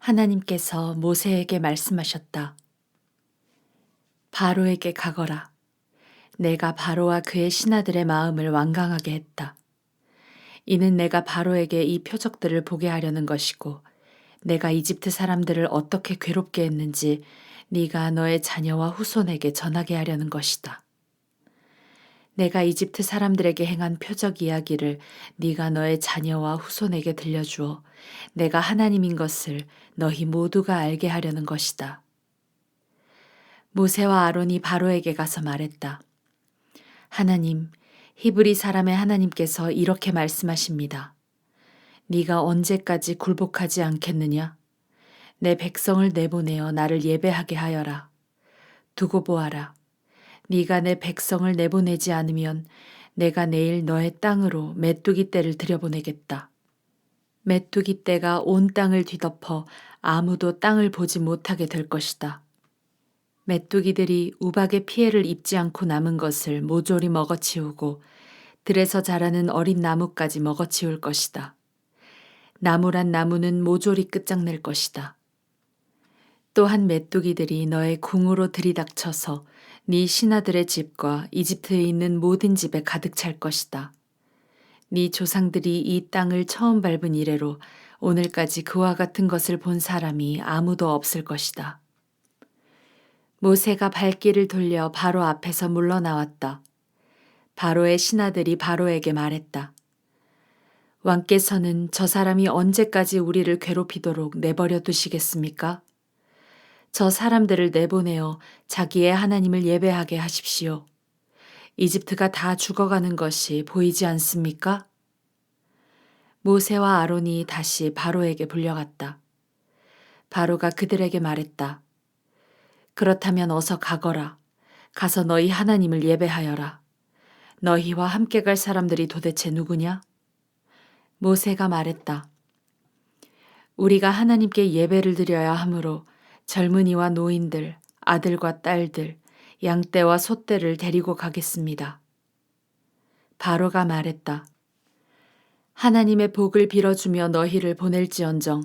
하나님께서 모세에게 말씀하셨다. 바로에게 가거라. 내가 바로와 그의 신하들의 마음을 완강하게 했다. 이는 내가 바로에게 이 표적들을 보게 하려는 것이고 내가 이집트 사람들을 어떻게 괴롭게 했는지 네가 너의 자녀와 후손에게 전하게 하려는 것이다. 내가 이집트 사람들에게 행한 표적 이야기를 네가 너의 자녀와 후손에게 들려주어 내가 하나님인 것을 너희 모두가 알게 하려는 것이다. 모세와 아론이 바로에게 가서 말했다. 하나님, 히브리 사람의 하나님께서 이렇게 말씀하십니다. 네가 언제까지 굴복하지 않겠느냐? 내 백성을 내보내어 나를 예배하게 하여라. 두고 보아라. 네가 내 백성을 내보내지 않으면 내가 내일 너의 땅으로 메뚜기 떼를 들여보내겠다. 메뚜기 떼가 온 땅을 뒤덮어 아무도 땅을 보지 못하게 될 것이다. 메뚜기들이 우박의 피해를 입지 않고 남은 것을 모조리 먹어치우고 들에서 자라는 어린 나무까지 먹어치울 것이다. 나무란 나무는 모조리 끝장낼 것이다. 또한 메뚜기들이 너의 궁으로 들이닥쳐서 네 신하들의 집과 이집트에 있는 모든 집에 가득 찰 것이다. 네 조상들이 이 땅을 처음 밟은 이래로 오늘까지 그와 같은 것을 본 사람이 아무도 없을 것이다. 모세가 발길을 돌려 바로 앞에서 물러나왔다. 바로의 신하들이 바로에게 말했다. 왕께서는 저 사람이 언제까지 우리를 괴롭히도록 내버려 두시겠습니까? 저 사람들을 내보내어 자기의 하나님을 예배하게 하십시오. 이집트가 다 죽어가는 것이 보이지 않습니까? 모세와 아론이 다시 바로에게 불려갔다. 바로가 그들에게 말했다. 그렇다면 어서 가거라. 가서 너희 하나님을 예배하여라. 너희와 함께 갈 사람들이 도대체 누구냐? 모세가 말했다. 우리가 하나님께 예배를 드려야 하므로 젊은이와 노인들, 아들과 딸들, 양떼와 소떼를 데리고 가겠습니다. 바로가 말했다. 하나님의 복을 빌어주며 너희를 보낼지언정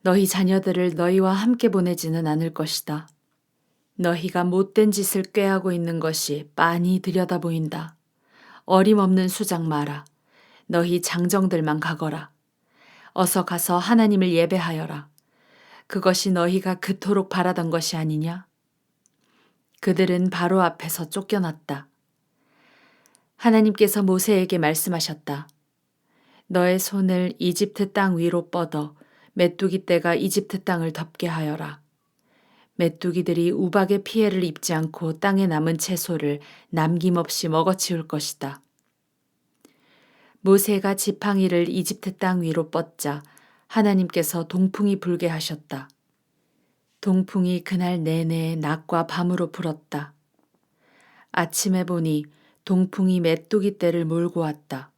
너희 자녀들을 너희와 함께 보내지는 않을 것이다. 너희가 못된 짓을 꾀하고 있는 것이 빤히 들여다보인다. 어림없는 수작 마라. 너희 장정들만 가거라. 어서 가서 하나님을 예배하여라. 그것이 너희가 그토록 바라던 것이 아니냐? 그들은 바로 앞에서 쫓겨났다. 하나님께서 모세에게 말씀하셨다. 너의 손을 이집트 땅 위로 뻗어 메뚜기 떼가 이집트 땅을 덮게 하여라. 메뚜기들이 우박의 피해를 입지 않고 땅에 남은 채소를 남김없이 먹어치울 것이다. 모세가 지팡이를 이집트 땅 위로 뻗자 하나님께서 동풍이 불게 하셨다. 동풍이 그날 내내 낮과 밤으로 불었다. 아침에 보니 동풍이 메뚜기 떼를 몰고 왔다.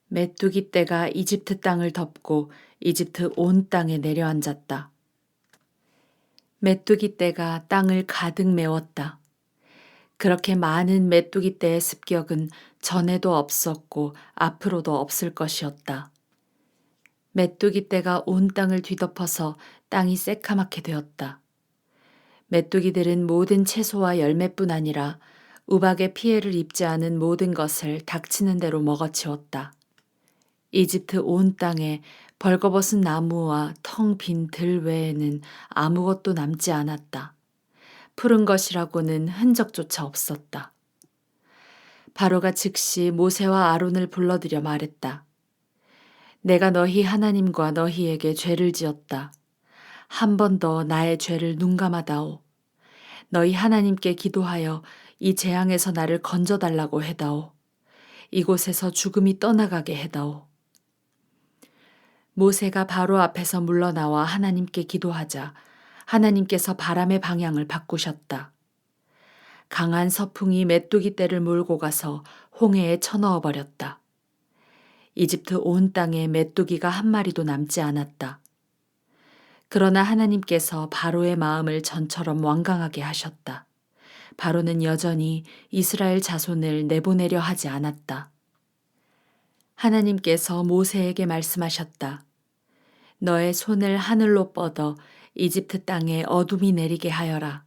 메뚜기 떼가 이집트 땅을 덮고 이집트 온 땅에 내려앉았다. 메뚜기 떼가 땅을 가득 메웠다. 그렇게 많은 메뚜기 떼의 습격은 전에도 없었고 앞으로도 없을 것이었다. 메뚜기 떼가 온 땅을 뒤덮어서 땅이 새카맣게 되었다. 메뚜기들은 모든 채소와 열매뿐 아니라 우박의 피해를 입지 않은 모든 것을 닥치는 대로 먹어치웠다. 이집트 온 땅에 벌거벗은 나무와 텅 빈 들 외에는 아무것도 남지 않았다. 푸른 것이라고는 흔적조차 없었다. 바로가 즉시 모세와 아론을 불러들여 말했다. 내가 너희 하나님과 너희에게 죄를 지었다. 한 번 더 나의 죄를 눈감아다오. 너희 하나님께 기도하여 이 재앙에서 나를 건져달라고 해다오. 이곳에서 죽음이 떠나가게 해다오. 모세가 바로 앞에서 물러나와 하나님께 기도하자 하나님께서 바람의 방향을 바꾸셨다. 강한 서풍이 메뚜기 떼를 몰고 가서 홍해에 쳐넣어 버렸다. 이집트 온 땅에 메뚜기가 한 마리도 남지 않았다. 그러나 하나님께서 바로의 마음을 전처럼 완강하게 하셨다. 바로는 여전히 이스라엘 자손을 내보내려 하지 않았다. 하나님께서 모세에게 말씀하셨다. 너의 손을 하늘로 뻗어 이집트 땅에 어둠이 내리게 하여라.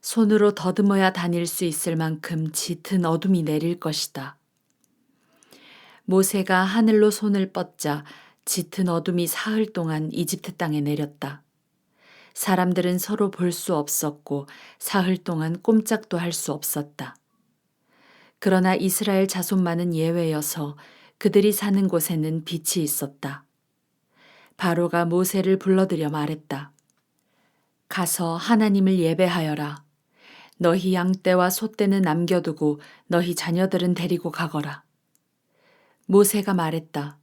손으로 더듬어야 다닐 수 있을 만큼 짙은 어둠이 내릴 것이다. 모세가 하늘로 손을 뻗자 짙은 어둠이 사흘 동안 이집트 땅에 내렸다. 사람들은 서로 볼 수 없었고 사흘 동안 꼼짝도 할 수 없었다. 그러나 이스라엘 자손만은 예외여서 그들이 사는 곳에는 빛이 있었다. 바로가 모세를 불러들여 말했다. 가서 하나님을 예배하여라. 너희 양떼와 소떼는 남겨두고 너희 자녀들은 데리고 가거라. 모세가 말했다.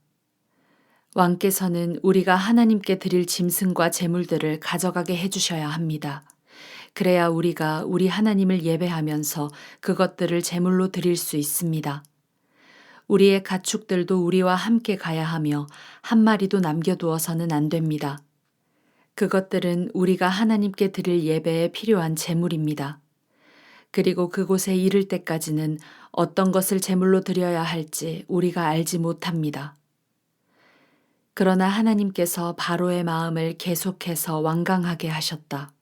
왕께서는 우리가 하나님께 드릴 짐승과 제물들을 가져가게 해주셔야 합니다. 그래야 우리가 우리 하나님을 예배하면서 그것들을 제물로 드릴 수 있습니다. 우리의 가축들도 우리와 함께 가야 하며 한 마리도 남겨두어서는 안 됩니다. 그것들은 우리가 하나님께 드릴 예배에 필요한 제물입니다. 그리고 그곳에 이를 때까지는 어떤 것을 제물로 드려야 할지 우리가 알지 못합니다. 그러나 하나님께서 바로의 마음을 계속해서 완강하게 하셨다.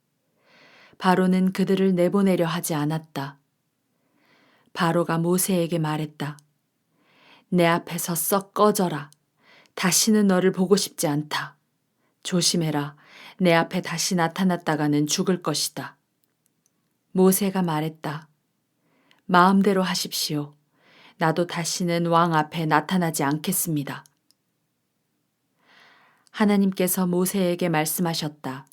바로는 그들을 내보내려 하지 않았다. 바로가 모세에게 말했다. 내 앞에서 썩 꺼져라. 다시는 너를 보고 싶지 않다. 조심해라. 내 앞에 다시 나타났다가는 죽을 것이다. 모세가 말했다. 마음대로 하십시오. 나도 다시는 왕 앞에 나타나지 않겠습니다. 하나님께서 모세에게 말씀하셨다.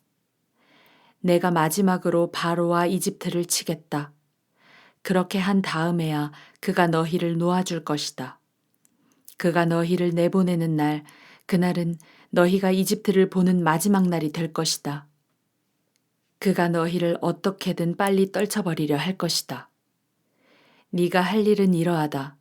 내가 마지막으로 바로와 이집트를 치겠다. 그렇게 한 다음에야 그가 너희를 놓아줄 것이다. 그가 너희를 내보내는 날, 그날은 너희가 이집트를 보는 마지막 날이 될 것이다. 그가 너희를 어떻게든 빨리 떨쳐버리려 할 것이다. 네가 할 일은 이러하다.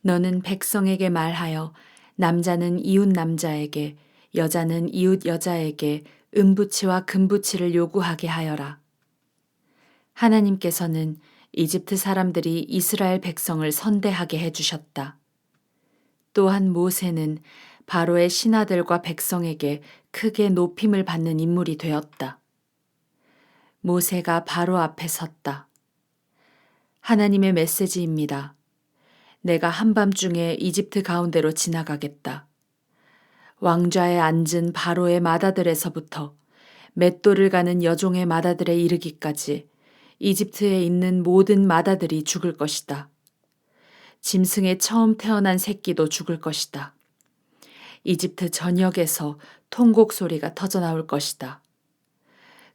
너는 백성에게 말하여 남자는 이웃 남자에게, 여자는 이웃 여자에게 은부치와 금부치를 요구하게 하여라. 하나님께서는 이집트 사람들이 이스라엘 백성을 선대하게 해주셨다. 또한 모세는 바로의 신하들과 백성에게 크게 높임을 받는 인물이 되었다. 모세가 바로 앞에 섰다. 하나님의 메시지입니다. 내가 한밤중에 이집트 가운데로 지나가겠다. 왕좌에 앉은 바로의 마다들에서부터 맷돌을 가는 여종의 마다들에 이르기까지 이집트에 있는 모든 마다들이 죽을 것이다. 짐승의 처음 태어난 새끼도 죽을 것이다. 이집트 전역에서 통곡 소리가 터져나올 것이다.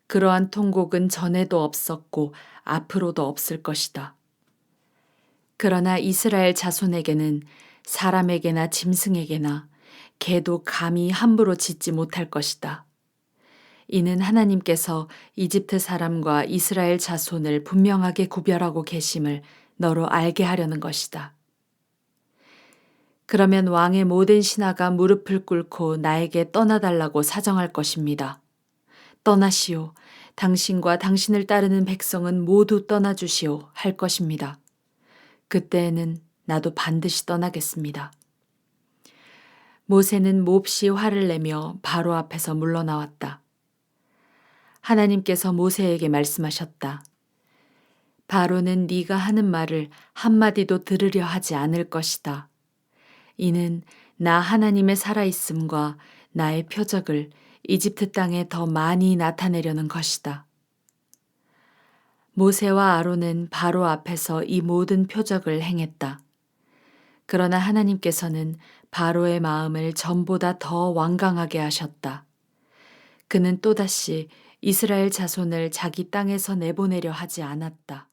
그러한 통곡은 전에도 없었고 앞으로도 없을 것이다. 그러나 이스라엘 자손에게는 사람에게나 짐승에게나 개도 감히 함부로 짓지 못할 것이다. 이는 하나님께서 이집트 사람과 이스라엘 자손을 분명하게 구별하고 계심을 너로 알게 하려는 것이다. 그러면 왕의 모든 신하가 무릎을 꿇고 나에게 떠나달라고 사정할 것입니다. 떠나시오. 당신과 당신을 따르는 백성은 모두 떠나주시오. 할 것입니다. 그때에는 나도 반드시 떠나겠습니다. 모세는 몹시 화를 내며 바로 앞에서 물러나왔다. 하나님께서 모세에게 말씀하셨다. 바로는 네가 하는 말을 한마디도 들으려 하지 않을 것이다. 이는 나 하나님의 살아있음과 나의 표적을 이집트 땅에 더 많이 나타내려는 것이다. 모세와 아론은 바로 앞에서 이 모든 표적을 행했다. 그러나 하나님께서는 바로의 마음을 전보다 더 완강하게 하셨다. 그는 또다시 이스라엘 자손을 자기 땅에서 내보내려 하지 않았다.